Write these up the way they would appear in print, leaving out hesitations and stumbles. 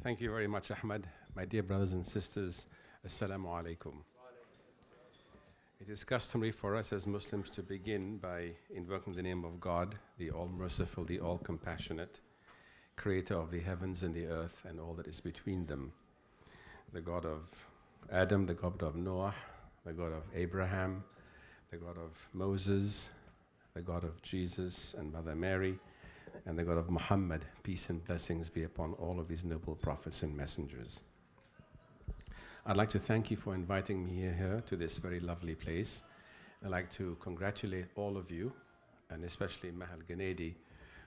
Thank you very much, Ahmed. My dear brothers and sisters, Assalamu alaikum. It is customary for us as Muslims to begin by invoking the name of God, the All-Merciful, the All-Compassionate, Creator of the heavens and the earth and all that is between them. The God of Adam, the God of Noah, the God of Abraham, the God of Moses, the God of Jesus and Mother Mary, and the God of Muhammad. Peace and blessings be upon all of these noble prophets and messengers. I'd like to thank you for inviting me here to this very lovely place. I'd like to congratulate all of you, and especially Mahal Ghanedi,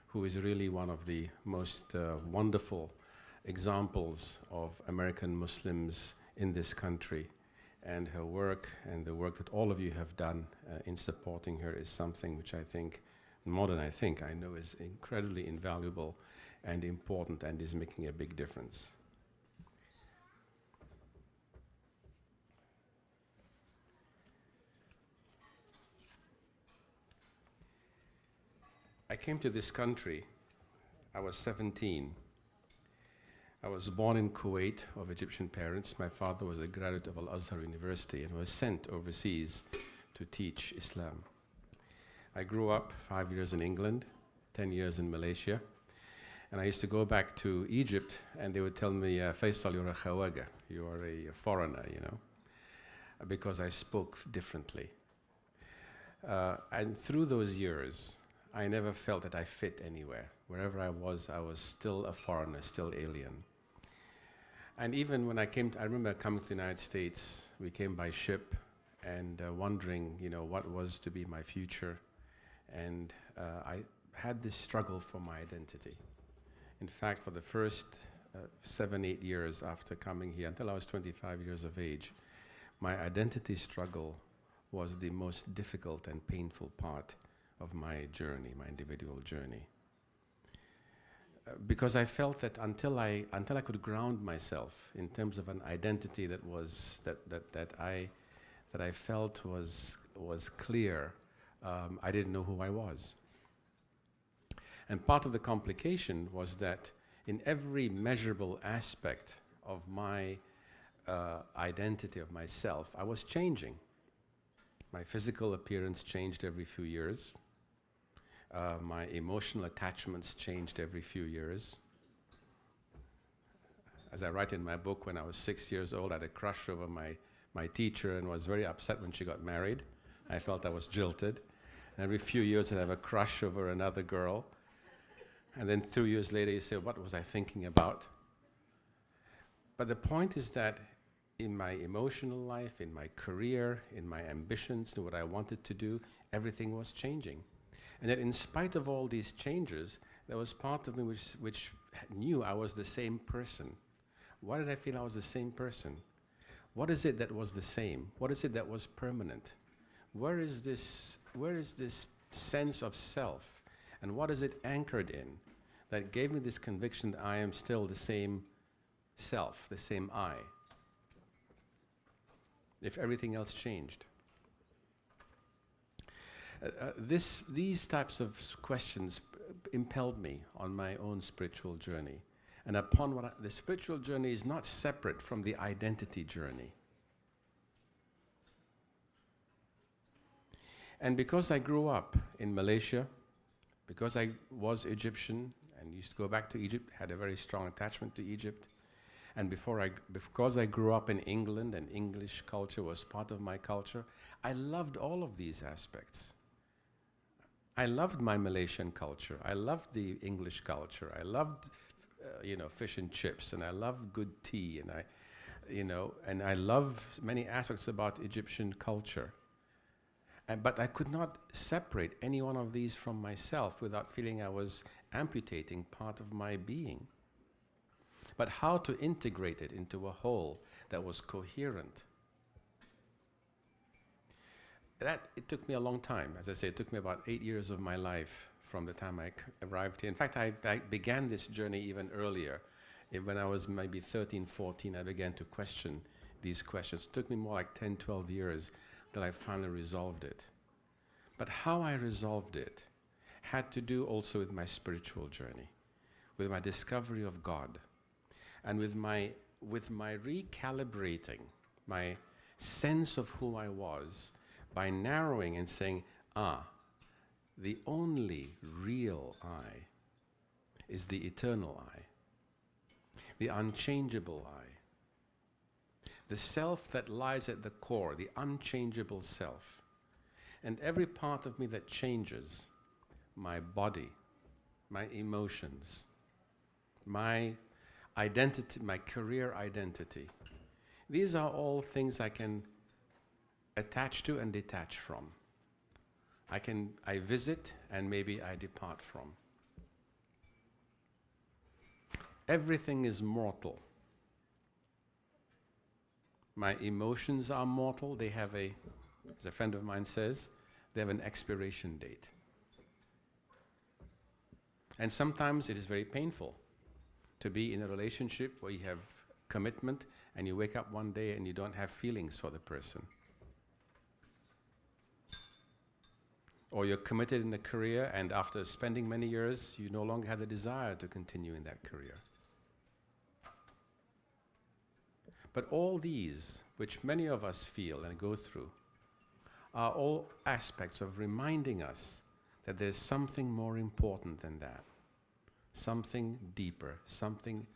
who is really one of the most wonderful examples of American Muslims in this country. And her work and the work that all of you have done in supporting her is something which I think, more than I know is incredibly invaluable and important and is making a big difference. I came to this country, I was 17. I was born in Kuwait of Egyptian parents. My father was a graduate of Al-Azhar University and was sent overseas to teach Islam. I grew up 5 years in England, 10 years in Malaysia, and I used to go back to Egypt and they would tell me, Feisal, you're a khawaga, you are a foreigner, you know, because I spoke differently. And through those years, I never felt that I fit anywhere. Wherever I was still a foreigner, still alien. And even when I remember coming to the United States, we came by ship and wondering, you know, what was to be my future. And I had this struggle for my identity. In fact, for the first 7, 8 years after coming here, until I was 25 years of age, my identity struggle was the most difficult and painful part of my journey, my individual journey. Because I felt that until I could ground myself in terms of an identity that I felt was clear, I didn't know who I was. And part of the complication was that in every measurable aspect of my identity of myself, I was changing. My physical appearance changed every few years. My emotional attachments changed every few years. As I write in my book, when I was 6 years old, I had a crush over my teacher and was very upset when she got married. I felt I was jilted. And every few years I'd have a crush over another girl. And then 2 years later you say, what was I thinking about? But the point is that in my emotional life, in my career, in my ambitions, to what I wanted to do, everything was changing. And that in spite of all these changes, there was part of me which knew I was the same person. Why did I feel I was the same person? What is it that was the same? What is it that was permanent? Where is this sense of self? And what is it anchored in that gave me this conviction that I am still the same self, the same I, if everything else changed? These types of questions impelled me on my own spiritual journey. And upon the spiritual journey is not separate from the identity journey. And because I grew up in Malaysia, because I was Egyptian and used to go back to Egypt, had a very strong attachment to Egypt, and because I grew up in England and English culture was part of my culture, I loved all of these aspects. I loved my Malaysian culture. I loved the English culture. I loved, fish and chips, and I loved good tea, and I love many aspects about Egyptian culture. But I could not separate any one of these from myself without feeling I was amputating part of my being. But how to integrate it into a whole that was coherent? It took me a long time. As I say, it took me about 8 years of my life from the time I arrived here. In fact, I began this journey even earlier. When I was maybe 13, 14, I began to question these questions. It took me more like 10, 12 years till I finally resolved it. But how I resolved it had to do also with my spiritual journey, with my discovery of God. And with my recalibrating, my sense of who I was, by narrowing and saying, the only real I is the eternal I, the unchangeable I, the self that lies at the core, the unchangeable self. And every part of me that changes, my body, my emotions, my identity, my career identity, these are all things I can attach to and detach from. I visit and maybe I depart from. Everything is mortal. My emotions are mortal. They have as a friend of mine says, they have an expiration date. And sometimes it is very painful to be in a relationship where you have commitment and you wake up one day and you don't have feelings for the person. Or you're committed in a career and after spending many years, you no longer have the desire to continue in that career. But all these, which many of us feel and go through, are all aspects of reminding us that there's something more important than that. Something deeper, something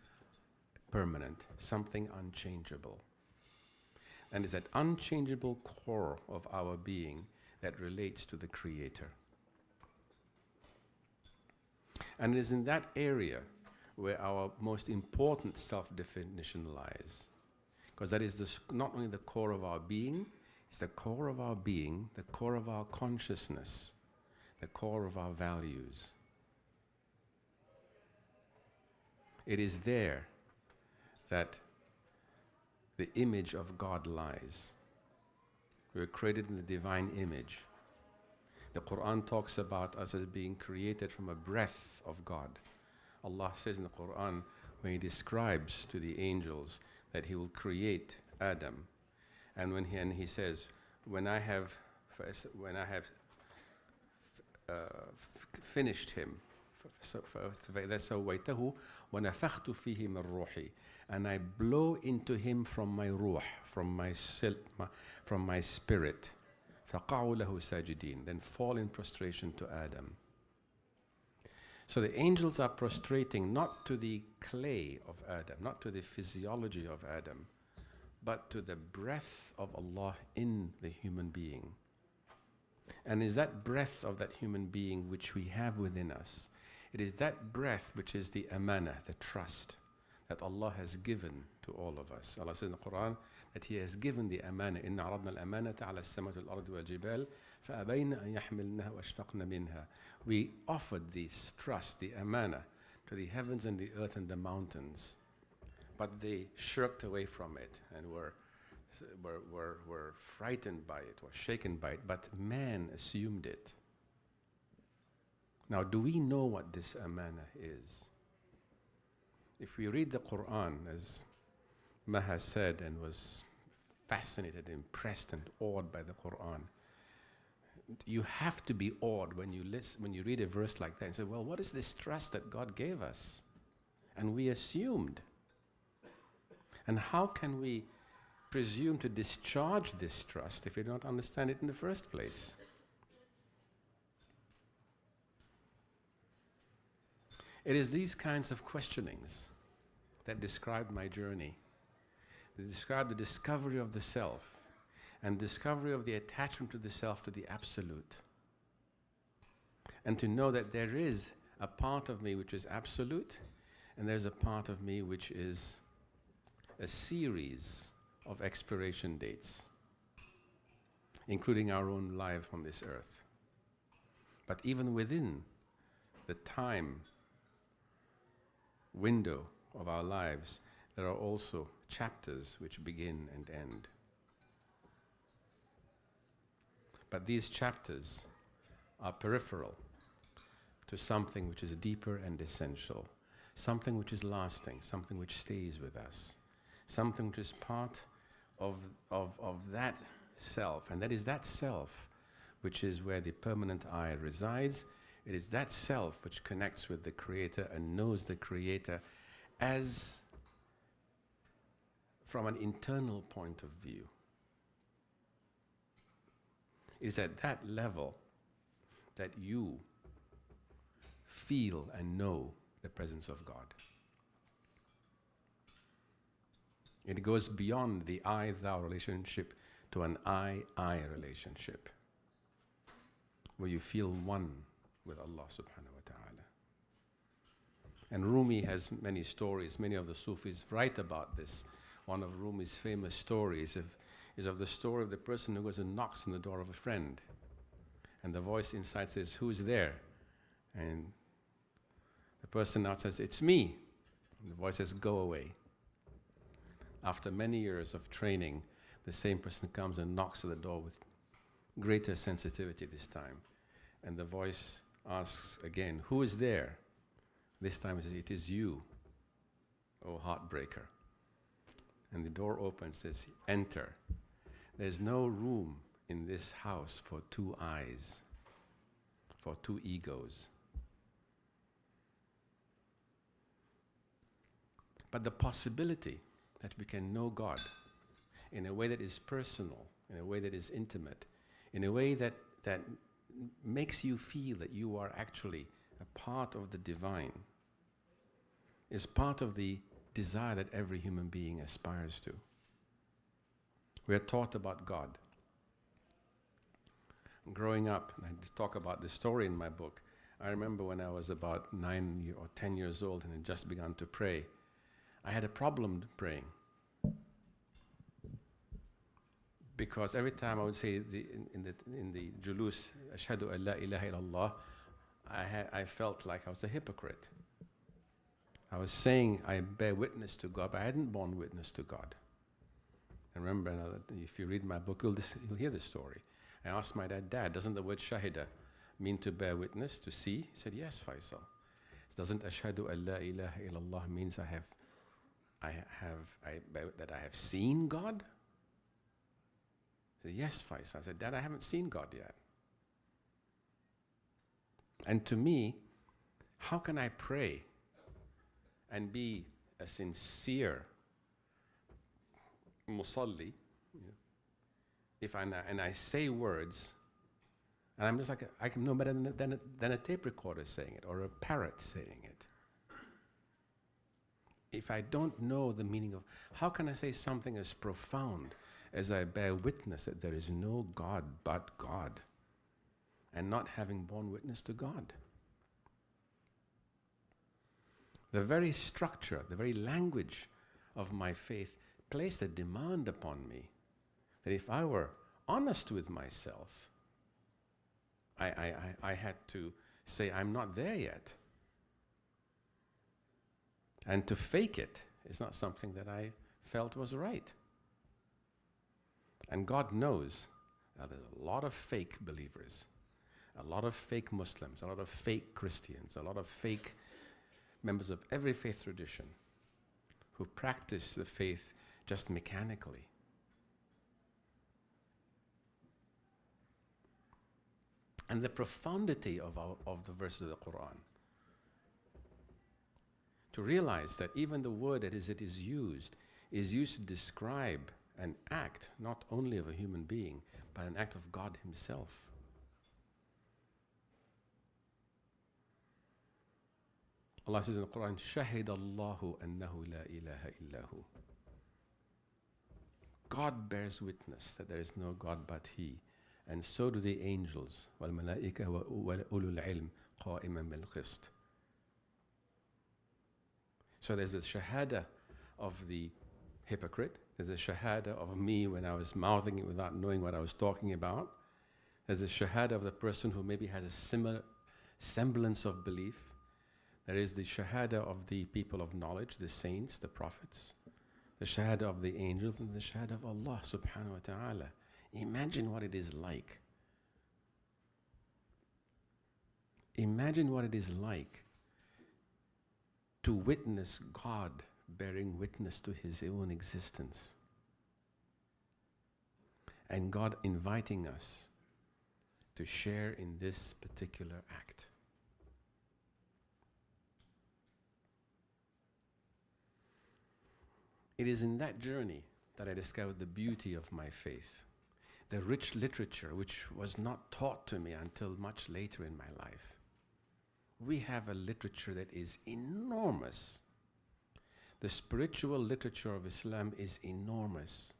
permanent, something unchangeable. And it's that unchangeable core of our being that relates to the Creator. And it is in that area where our most important self-definition lies. Because that is not only the core of our being, it's the core of our being, the core of our consciousness, the core of our values. It is there that the image of God lies. We were created in the divine image. The Quran talks about us as being created from a breath of God. Allah says in the Quran, when He describes to the angels that He will create Adam, and He says, when I have finished him, فَسَوَّيْتَهُ وَنَفَخْتُ فِيهِ مِنْ رُوحِي, and I blow into him from my ruh, from my spirit, فَقَعُوا لَهُ سَاجِدِينَ, then fall in prostration to Adam. So the angels are prostrating not to the clay of Adam, not to the physiology of Adam, but to the breath of Allah in the human being. And is that breath of that human being which we have within us, it is that breath which is the amana, the trust that Allah has given to all of us. Allah says in the Quran that He has given the amana. إِنَّ عَرَضْنَا الْأَمَانَةَ عَلَى السَّمَاوَاتِ وَالْأَرْضِ وَالْجِبَالِ فَأَبَيْنَ أَنْ يَحْمِلْنَهَا وَأَشْفَقْنَ مِنْهَا. We offered this trust, the amana, to the heavens and the earth and the mountains, but they shirked away from it and were frightened by it, were shaken by it, but man assumed it. Now, do we know what this amana is? If we read the Quran, as Maha said and was fascinated, impressed and awed by the Quran, you have to be awed when you read a verse like that and say, well, what is this trust that God gave us? And we assumed. And how can we presume to discharge this trust if we don't understand it in the first place? It is these kinds of questionings that describe my journey. They describe the discovery of the self and discovery of the attachment to the self, to the absolute. And to know that there is a part of me which is absolute, and there's a part of me which is a series of expiration dates, including our own life on this earth. But even within the time window of our lives, there are also chapters which begin and end. But these chapters are peripheral to something which is deeper and essential, something which is lasting, something which stays with us, something which is part of that self, and that is that self which is where the permanent I resides. It is that self which connects with the Creator and knows the Creator as from an internal point of view. It is at that level that you feel and know the presence of God. It goes beyond the I-thou relationship to an I-I relationship, where you feel one with Allah subhanahu wa ta'ala. And Rumi has many stories. Many of the Sufis write about this. One of Rumi's famous stories is of the story of the person who goes and knocks on the door of a friend. And the voice inside says, "Who's there?" And the person out says, "It's me." And the voice says, "Go away." After many years of training, the same person comes and knocks at the door with greater sensitivity this time. And the voice asks again, "Who is there?" This time it says, "It is you, O heartbreaker." And the door opens, says, "Enter." There's no room in this house for two eyes, for two egos. But the possibility that we can know God in a way that is personal, in a way that is intimate, in a way that makes you feel that you are actually a part of the divine, is part of the desire that every human being aspires to. We are taught about God. Growing up, and I just talk about this story in my book, I remember when I was about 9 or 10 years old and had just begun to pray, I had a problem praying. Because every time I would say in the julus, Ashhadu an la ilaha illallah, I felt like I was a hypocrite. I was saying I bear witness to God, but I hadn't borne witness to God. And remember, if you read my book, you'll hear the story. I asked my dad, "Doesn't the word shahida mean to bear witness, to see?" He said, "Yes, Faisal." "Doesn't ashhadu an la ilaha illallah means that I have seen God?" He said, "Yes, Faisal." I said, "Dad, I haven't seen God yet." And to me, how can I pray and be a sincere musalli, if I say words, and I'm just like, I can know better than a tape recorder saying it, or a parrot saying it. If I don't know the meaning of, how can I say something as profound as I bear witness that there is no God but God, and not having borne witness to God? The very structure, the very language of my faith placed a demand upon me that if I were honest with myself, I had to say, I'm not there yet. And to fake it is not something that I felt was right. And God knows that there's a lot of fake believers, a lot of fake Muslims, a lot of fake Christians, a lot of fake members of every faith tradition who practice the faith just mechanically. And the profundity of the verses of the Quran, to realize that even the word that it is used to describe an act not only of a human being, but an act of God Himself. Allah says in the Quran, "Shahid Allahu annahu la ilaha illahu." God bears witness that there is no God but He, and so do the angels. وَالْمَلَائِكَةُ وَأُولُو الْعِلْمِ قَائِمًا بِالْقِسْطِ. So there's the shahada of the hypocrite. There's a shahada of me when I was mouthing it without knowing what I was talking about. There's a shahada of the person who maybe has a similar semblance of belief. There is the shahada of the people of knowledge, the saints, the prophets. The shahada of the angels, and the shahada of Allah subhanahu wa ta'ala. Imagine what it is like. Imagine what it is like to witness God bearing witness to His own existence. And God inviting us to share in this particular act. It is in that journey that I discovered the beauty of my faith, the rich literature which was not taught to me until much later in my life. We have a literature that is enormous. The spiritual literature of Islam is enormous.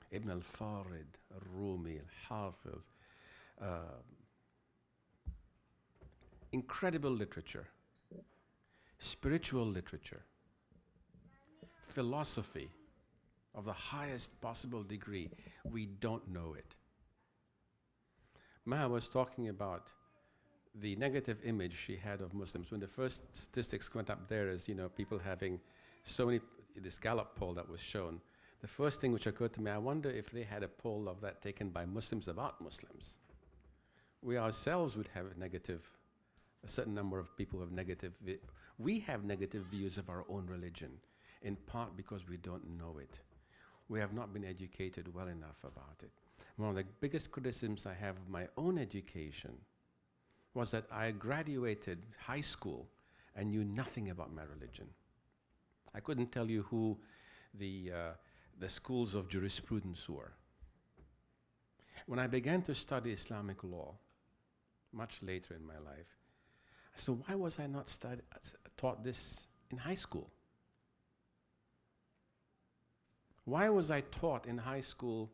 Ibn al-Farid, al-Rumi, al-Hafiz, incredible literature, spiritual literature, philosophy of the highest possible degree. We don't know it. Maha was talking about the negative image she had of Muslims. When the first statistics went up there is, people having so many, this Gallup poll that was shown, the first thing which occurred to me, I wonder if they had a poll of that taken by Muslims about Muslims. We ourselves would have a certain number of people have we have negative views of our own religion, in part because we don't know it. We have not been educated well enough about it. One of the biggest criticisms I have of my own education was that I graduated high school and knew nothing about my religion. I couldn't tell you who the schools of jurisprudence were. When I began to study Islamic law, much later in my life, so why was I not taught this in high school? Why was I taught in high school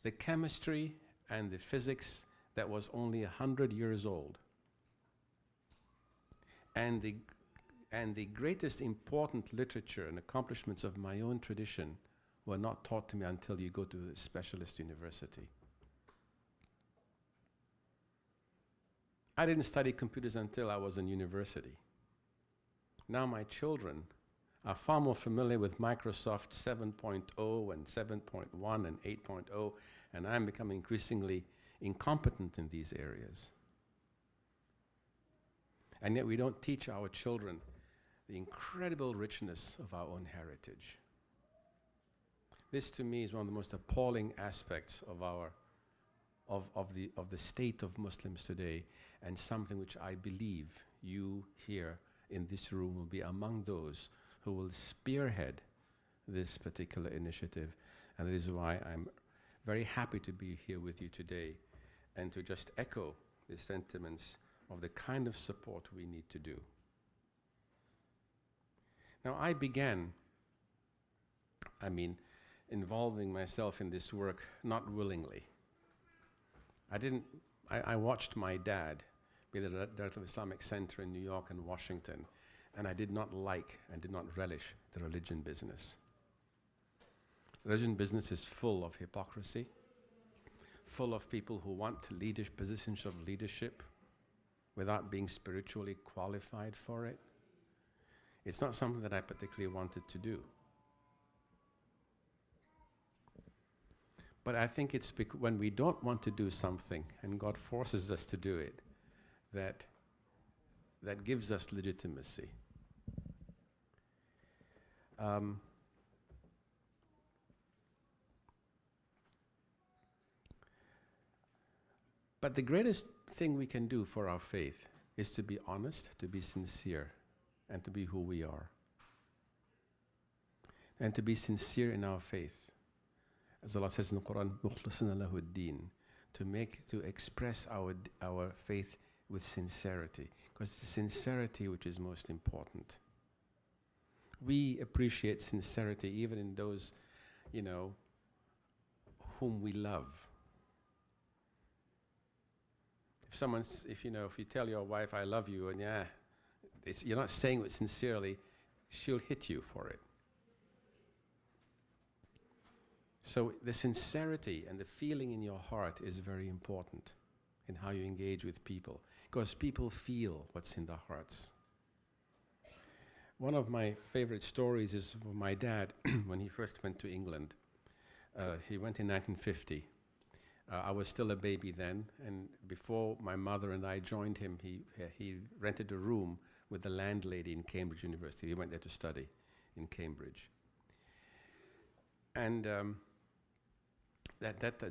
the chemistry and the physics that was only 100 years old? And the greatest important literature and accomplishments of my own tradition were not taught to me until you go to a specialist university. I didn't study computers until I was in university. Now my children are far more familiar with Microsoft 7.0 and 7.1 and 8.0, and I'm becoming increasingly incompetent in these areas. And yet we don't teach our children the incredible richness of our own heritage. This to me is one of the most appalling aspects of the state of Muslims today, and something which I believe you here in this room will be among those who will spearhead this particular initiative. And that is why I'm very happy to be here with you today and to just echo the sentiments of the kind of support we need to do. Now, I began, involving myself in this work not willingly. I watched my dad be the director of Islamic Center in New York and Washington, and I did not like and did not relish the religion business. The religion business is full of hypocrisy, full of people who want positions of leadership without being spiritually qualified for it. It's not something that I particularly wanted to do. But I think it's when we don't want to do something and God forces us to do it, that gives us legitimacy. But the greatest thing we can do for our faith is to be honest, to be sincere, and to be who we are. And to be sincere in our faith. As Allah says in the Quran, مُخْلِصِنَ لَهُ الدِّينِ, to express our faith with sincerity, because it's sincerity which is most important. We appreciate sincerity even in those, whom we love. If you tell your wife, I love you, and you're not saying it sincerely, she'll hit you for it. So the sincerity and the feeling in your heart is very important in how you engage with people, because people feel what's in their hearts. One of my favorite stories is of my dad when he first went to England. He went in 1950. I was still a baby then, and before my mother and I joined him, he rented a room with the landlady in Cambridge University. He went there to study in Cambridge. And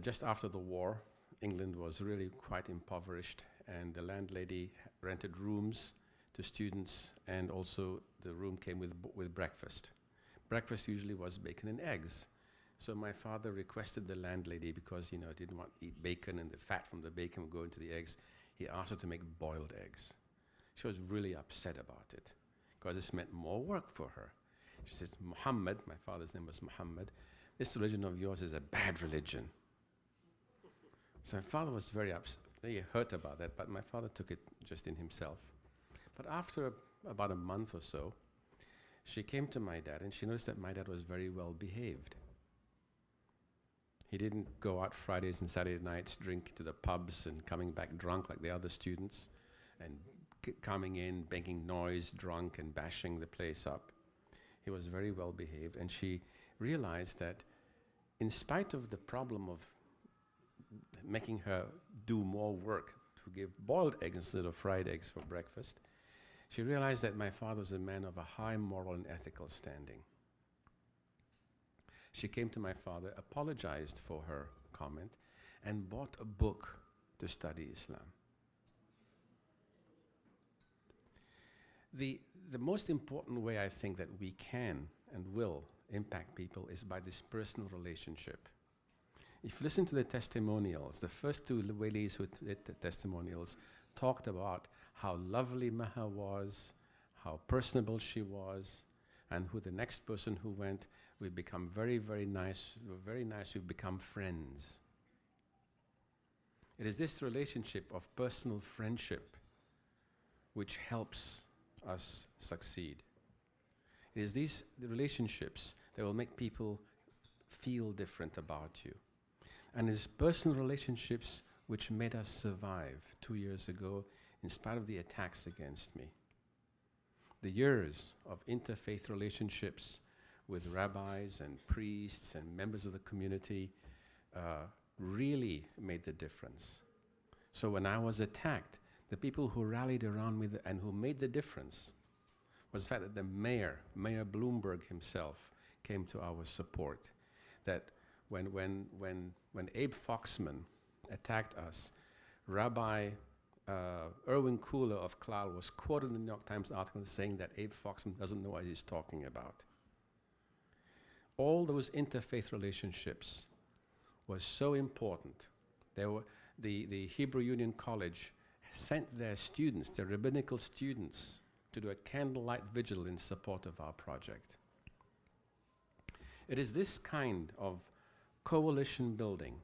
just after the war, England was really quite impoverished, and the landlady rented rooms to students, and also the room came with breakfast. breakfast usually was bacon and eggs. So my father requested the landlady, because didn't want to eat bacon and the fat from the bacon would go into the eggs. He asked her to make boiled eggs. She was really upset about it because this meant more work for her. She says, Muhammad, my father's name was Muhammad, this religion of yours is a bad religion. So my father was very upset, very hurt about that, but my father took it just in himself. But after about a month or so, she came to my dad and she noticed that my dad was very well behaved. He didn't go out Fridays and Saturday nights, drink to the pubs and coming back drunk like the other students, and coming in, making noise, drunk, and bashing the place up. He was very well behaved, and she realized that in spite of the problem of making her do more work to give boiled eggs instead of fried eggs for breakfast, she realized that my father was a man of a high moral and ethical standing. She came to my father, apologized for her comment, and bought a book to study Islam. The most important way I think that we can and will impact people is by this personal relationship. If you listen to the testimonials, the first two ladies who did the testimonials talked about how lovely Maha was, how personable she was, and who the next person who went, we become very, very nice. We're very nice. We've become friends. It is this relationship of personal friendship which helps us succeed. It is these relationships that will make people feel different about you. And it's personal relationships which made us survive 2 years ago in spite of the attacks against me. The years of interfaith relationships with rabbis and priests and members of the community really made the difference. So when I was attacked, the people who rallied around me and who made the difference was the fact that the Mayor Bloomberg himself, came to our support. That when Abe Foxman attacked us, Rabbi Erwin Kula of Klal was quoted in the New York Times article saying that Abe Foxman doesn't know what he's talking about. All those interfaith relationships was so important. The Hebrew Union College sent their students, their rabbinical students, to do a candlelight vigil in support of our project. It is this kind of coalition building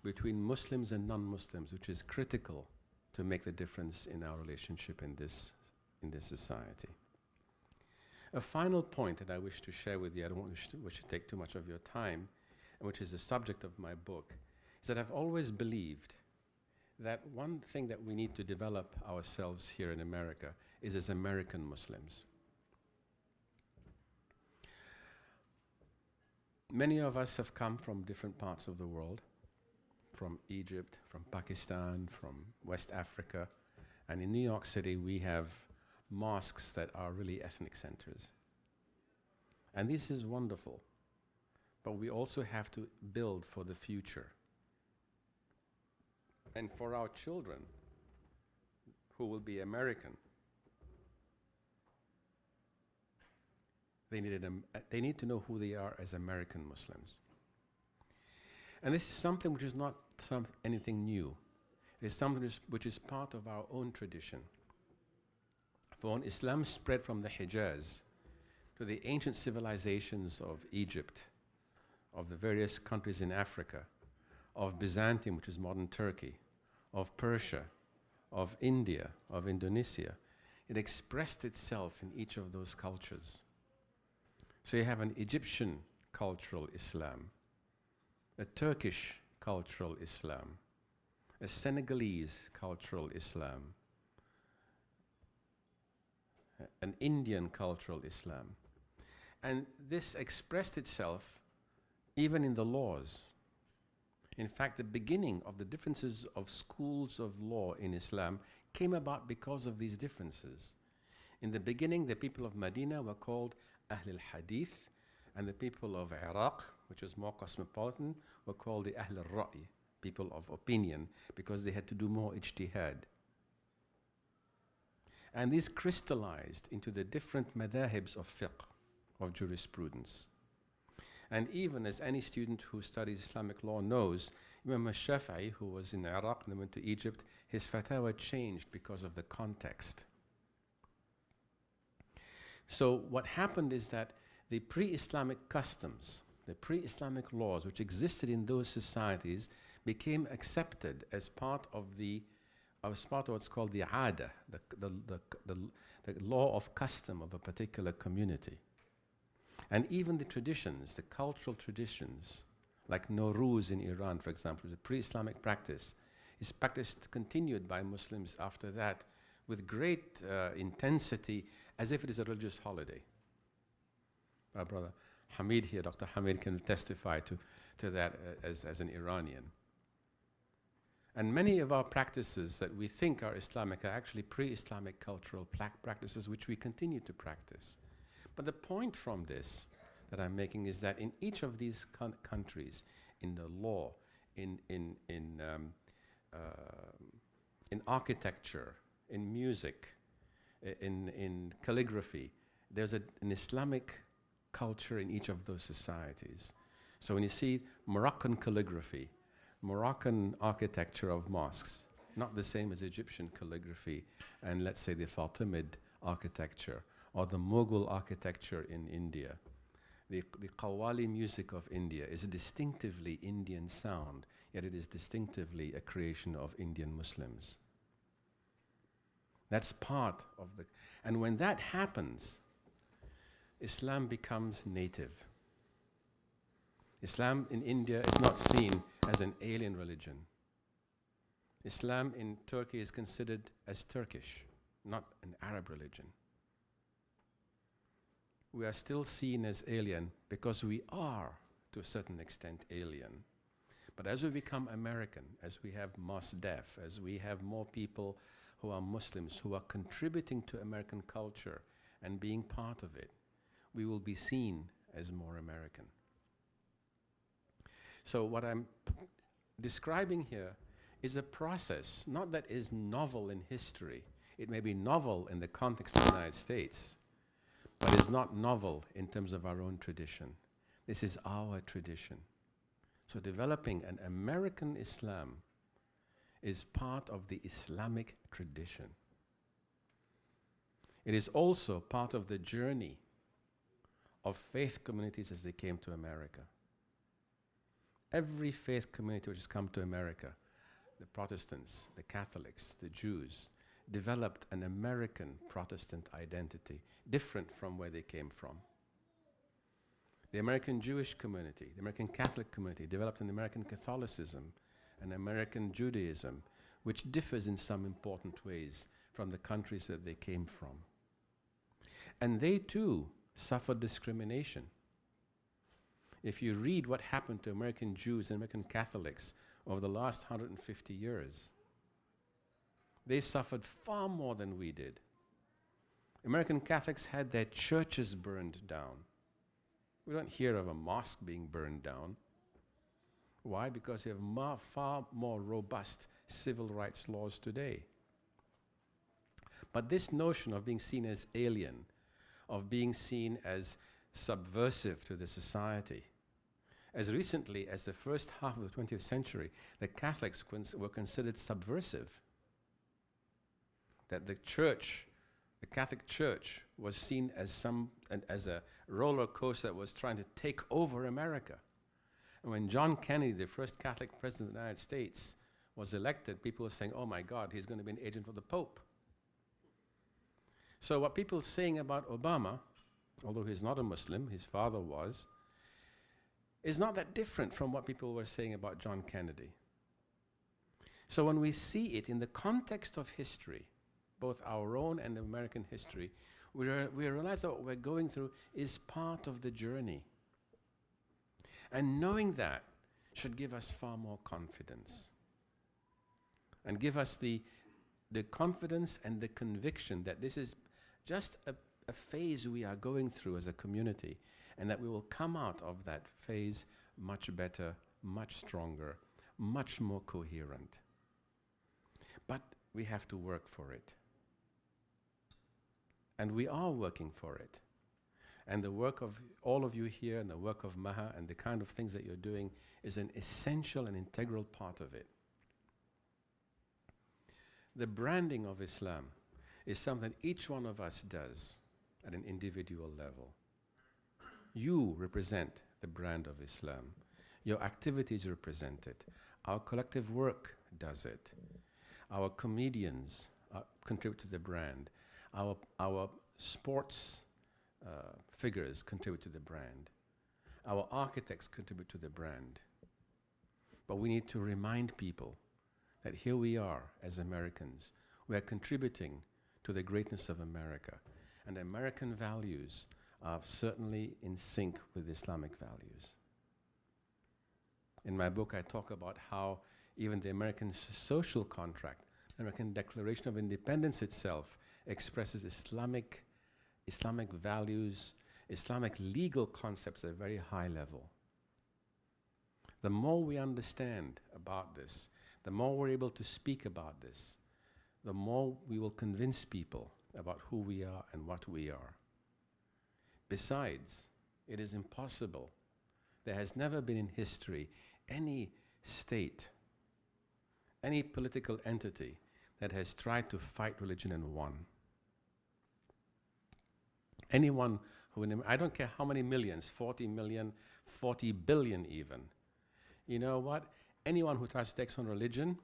between Muslims and non-Muslims which is critical to make the difference in our relationship in this society. A final point that I wish to share with you, I don't wish to take too much of your time, and which is the subject of my book, is that I've always believed that one thing that we need to develop ourselves here in America is as American Muslims. Many of us have come from different parts of the world, from Egypt, from Pakistan, from West Africa, and in New York City we have mosques that are really ethnic centers. And this is wonderful, but we also have to build for the future. And for our children, who will be American, they need to know who they are as American Muslims. And this is something which is not anything new. It is something which is part of our own tradition. For when Islam spread from the Hijaz to the ancient civilizations of Egypt, of the various countries in Africa, of Byzantium, which is modern Turkey, of Persia, of India, of Indonesia, it expressed itself in each of those cultures. So you have an Egyptian cultural Islam, a Turkish cultural Islam, a Senegalese cultural Islam, an Indian cultural Islam. And this expressed itself even in the laws. In fact, the beginning of the differences of schools of law in Islam came about because of these differences. In the beginning, the people of Medina were called Ahl al-Hadith, and the people of Iraq, which was more cosmopolitan, were called the Ahl al-Ra'i, people of opinion, because they had to do more ijtihad. And these crystallized into the different madhahibs of fiqh. of jurisprudence. And even as any student who studies Islamic law knows, Imam al-Shafi'i, who was in Iraq and then went to Egypt, his fatwa changed because of the context. So what happened is that the pre-Islamic customs, the pre-Islamic laws which existed in those societies became accepted as part of what's called the ada, the law of custom of a particular community. And even the traditions, the cultural traditions, like Nowruz in Iran, for example, the pre-Islamic practice, is practiced, continued by Muslims after that with great intensity, as if it is a religious holiday. Our brother Hamid here, Dr. Hamid, can testify to that as an Iranian. And many of our practices that we think are Islamic are actually pre-Islamic cultural practices which we continue to practice. But the point from this that I'm making is that in each of these countries, in the law, in architecture, in music, in calligraphy, there's an Islamic culture in each of those societies. So when you see Moroccan calligraphy, Moroccan architecture of mosques, not the same as Egyptian calligraphy and let's say the Fatimid architecture or the Mughal architecture in India. The Qawwali music of India is a distinctively Indian sound, yet it is distinctively a creation of Indian Muslims. That's part of the... And when that happens, Islam becomes native. Islam in India is not seen as an alien religion. Islam in Turkey is considered as Turkish, not an Arab religion. We are still seen as alien because we are, to a certain extent, alien. But as we become American, as we have Mos Def, as we have more people who are Muslims, who are contributing to American culture and being part of it, we will be seen as more American. So what I'm describing here is a process, not that is novel in history. It may be novel in the context of the United States, but is not novel in terms of our own tradition. This is our tradition. So developing an American Islam is part of the Islamic tradition. It is also part of the journey of faith communities as they came to America. Every faith community which has come to America, the Protestants, the Catholics, the Jews, developed an American Protestant identity, different from where they came from. The American Jewish community, the American Catholic community developed an American Catholicism, an American Judaism, which differs in some important ways from the countries that they came from. And they too suffered discrimination. If you read what happened to American Jews and American Catholics over the last 150 years, they suffered far more than we did. American Catholics had their churches burned down. We don't hear of a mosque being burned down. Why? Because we have far more robust civil rights laws today. But this notion of being seen as alien, of being seen as subversive to the society, as recently as the first half of the 20th century, the Catholics were considered subversive. That the church, the Catholic Church, was seen as as a roller coaster that was trying to take over America. And when John Kennedy, the first Catholic president of the United States, was elected, people were saying, oh my God, he's going to be an agent of the Pope. So what people are saying about Obama, although he's not a Muslim, his father was, is not that different from what people were saying about John Kennedy. So when we see it in the context of history, both our own and American history, we realize that what we're going through is part of the journey. And knowing that should give us far more confidence. And give us the confidence and the conviction that this is just a phase we are going through as a community, and that we will come out of that phase much better, much stronger, much more coherent. But we have to work for it. And we are working for it. And the work of all of you here and the work of Maha and the kind of things that you're doing is an essential and integral part of it. The branding of Islam is something each one of us does at an individual level. You represent the brand of Islam. Your activities represent it. Our collective work does it. Our comedians contribute to the brand. Our sports figures contribute to the brand. Our architects contribute to the brand. But we need to remind people that here we are as Americans. We are contributing to the greatness of America. And American values are certainly in sync with Islamic values. In my book, I talk about how even the American social contract, the American Declaration of Independence itself, expresses Islamic values, Islamic legal concepts at a very high level. The more we understand about this, the more we're able to speak about this, the more we will convince people about who we are and what we are. Besides, it is impossible. There has never been in history any state, any political entity that has tried to fight religion and won. Anyone who, I don't care how many millions, 40 million, 40 billion even. You know what? Anyone who tries to take on religion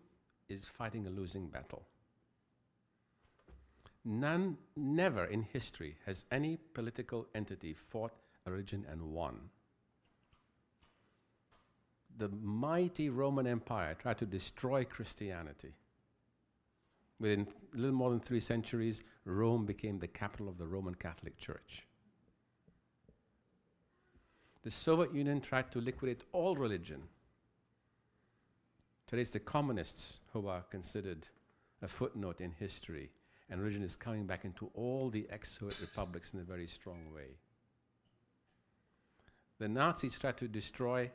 is fighting a losing battle. Never in history has any political entity fought a religion and won. The mighty Roman Empire tried to destroy Christianity. Within a little more than 3 centuries, Rome became the capital of the Roman Catholic Church. The Soviet Union tried to liquidate all religion. Today it's the communists who are considered a footnote in history, and religion is coming back into all the ex-Soviet republics in a very strong way. The Nazis tried to destroy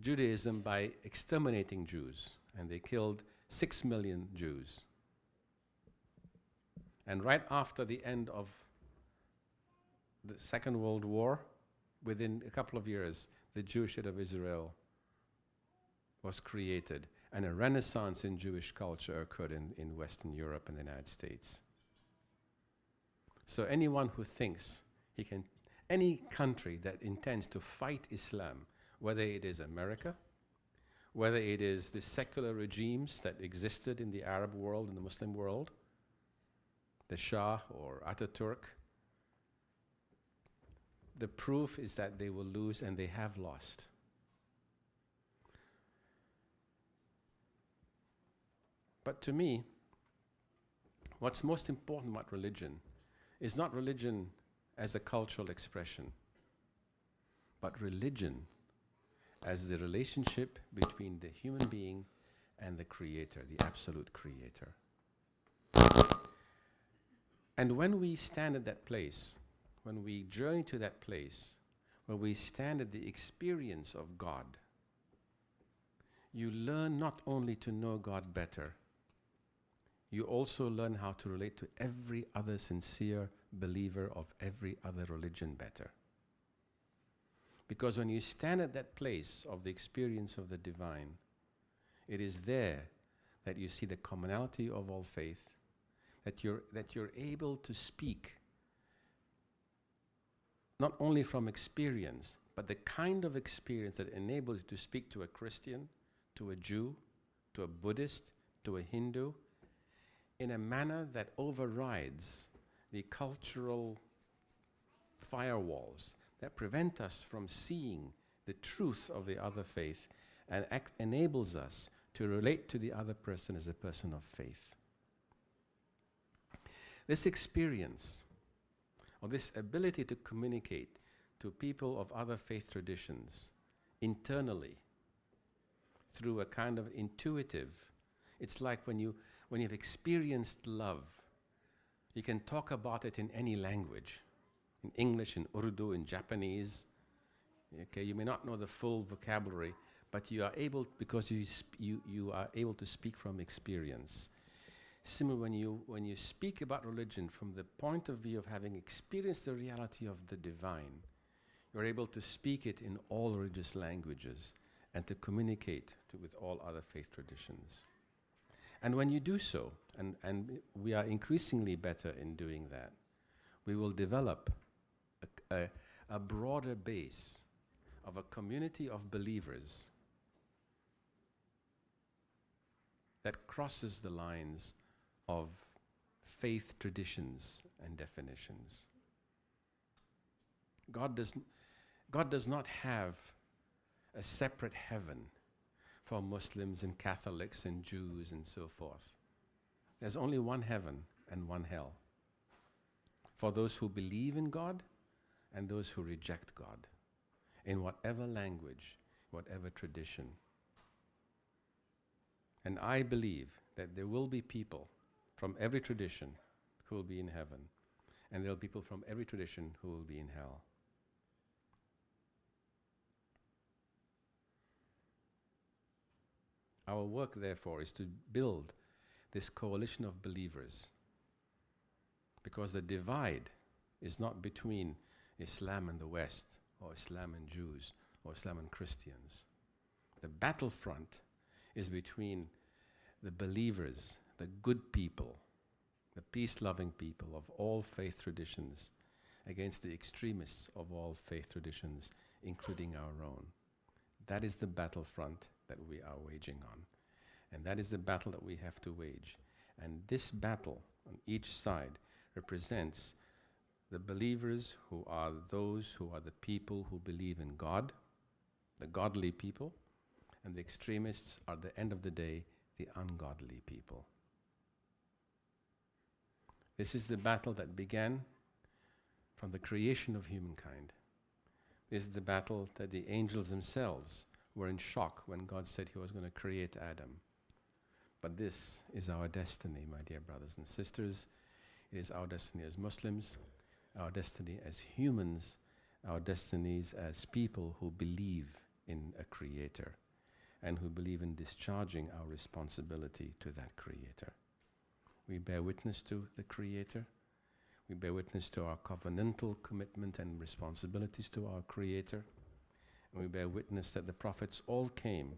Judaism by exterminating Jews, and they killed 6 million Jews. And right after the end of the Second World War, within a couple of years, the Jewish State of Israel was created, and a renaissance in Jewish culture occurred in Western Europe and the United States. So anyone who thinks he can, any country that intends to fight Islam, whether it is America, whether it is the secular regimes that existed in the Arab world and the Muslim world, the Shah or Ataturk, the proof is that they will lose, and they have lost. But to me, what's most important about religion is not religion as a cultural expression, but religion as the relationship between the human being and the Creator, the absolute Creator. And when we stand at that place, when we journey to that place, where we stand at the experience of God, you learn not only to know God better, you also learn how to relate to every other sincere believer of every other religion better. Because when you stand at that place of the experience of the divine, it is there that you see the commonality of all faith, that you're able to speak not only from experience, but the kind of experience that enables you to speak to a Christian, to a Jew, to a Buddhist, to a Hindu, in a manner that overrides the cultural firewalls that prevent us from seeing the truth of the other faith, and enables us to relate to the other person as a person of faith. This experience, or this ability to communicate to people of other faith traditions internally through a kind of intuitive, it's like when you've experienced love, you can talk about it in any language, in English, in Urdu, in Japanese. Okay, you may not know the full vocabulary, but you are able, because you are able to speak from experience. Similarly, when you speak about religion from the point of view of having experienced the reality of the divine, you're able to speak it in all religious languages and to communicate with all other faith traditions. And when you do so, and we are increasingly better in doing that, we will develop a broader base of a community of believers that crosses the lines of faith traditions and definitions. God does not have a separate heaven for Muslims and Catholics and Jews and so forth. There's only one heaven and one hell for those who believe in God and those who reject God, in whatever language, whatever tradition. And I believe that there will be people from every tradition who will be in heaven, and there will be people from every tradition who will be in hell. Our work, therefore, is to build this coalition of believers, because the divide is not between Islam and the West, or Islam and Jews, or Islam and Christians. The battlefront is between the believers, the good people, the peace-loving people of all faith traditions, against the extremists of all faith traditions, including our own. That is the battlefront that we are waging on. And that is the battle that we have to wage. And this battle on each side represents the believers who are those who are the people who believe in God, the godly people, and the extremists are, at the end of the day, the ungodly people. This is the battle that began from the creation of humankind. This is the battle that the angels themselves were in shock when God said He was going to create Adam. But this is our destiny, my dear brothers and sisters. It is our destiny as Muslims, our destiny as humans, our destinies as people who believe in a Creator and who believe in discharging our responsibility to that Creator. We bear witness to the Creator. We bear witness to our covenantal commitment and responsibilities to our Creator. And we bear witness that the prophets all came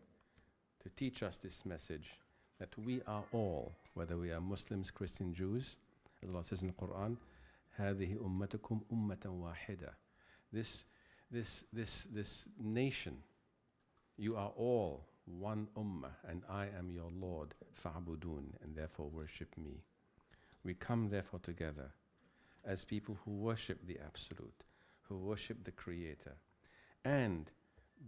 to teach us this message, that we are all, whether we are Muslims, Christians, Jews, as Allah says in the Quran, هَذِهِ أُمَّتُكُمْ أُمَّةً وَاحِدًا. This nation, you are all one ummah, and I am your Lord, fa'budun, and therefore worship me. We come therefore together as people who worship the Absolute, who worship the Creator, and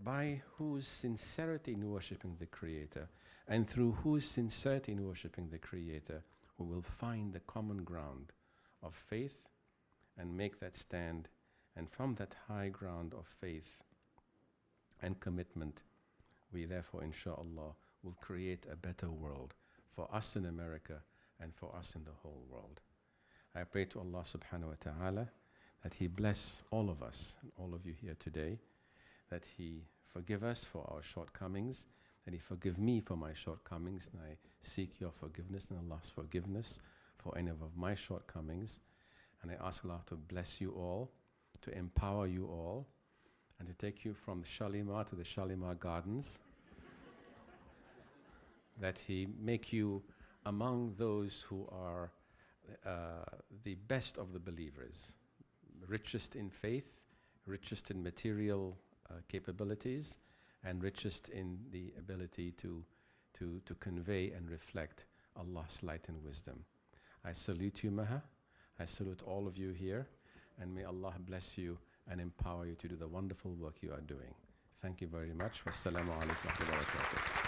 by whose sincerity in worshipping the Creator, and through whose sincerity in worshipping the Creator, we will find the common ground of faith and make that stand, and from that high ground of faith and commitment, we therefore, inshaAllah, will create a better world for us in America and for us in the whole world. I pray to Allah subhanahu wa ta'ala that He bless all of us and all of you here today, that He forgive us for our shortcomings, that He forgive me for my shortcomings, and I seek your forgiveness and Allah's forgiveness for any of my shortcomings. And I ask Allah to bless you all, to empower you all, and to take you from Shalimar to the Shalimar Gardens, that He make you among those who are the best of the believers, richest in faith, richest in material capabilities, and richest in the ability to convey and reflect Allah's light and wisdom. I salute you, Maha. I salute all of you here, and may Allah bless you and empower you to do the wonderful work you are doing. Thank you very much. Wassalamu alaikum wa rahmatullahi wa barakatuh.